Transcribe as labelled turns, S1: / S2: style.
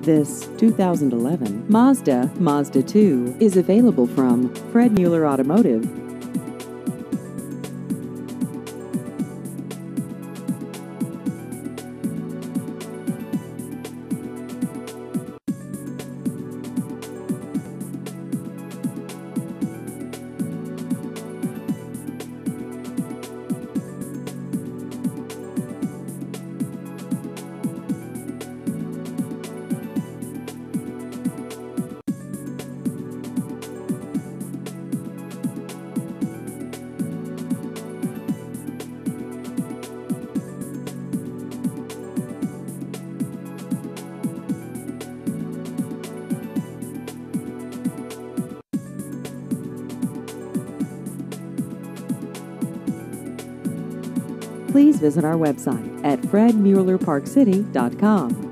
S1: This 2011 Mazda MAZDA2 is available from Fred Mueller Automotive. Please visit our website at fredmuellerparkcity.com.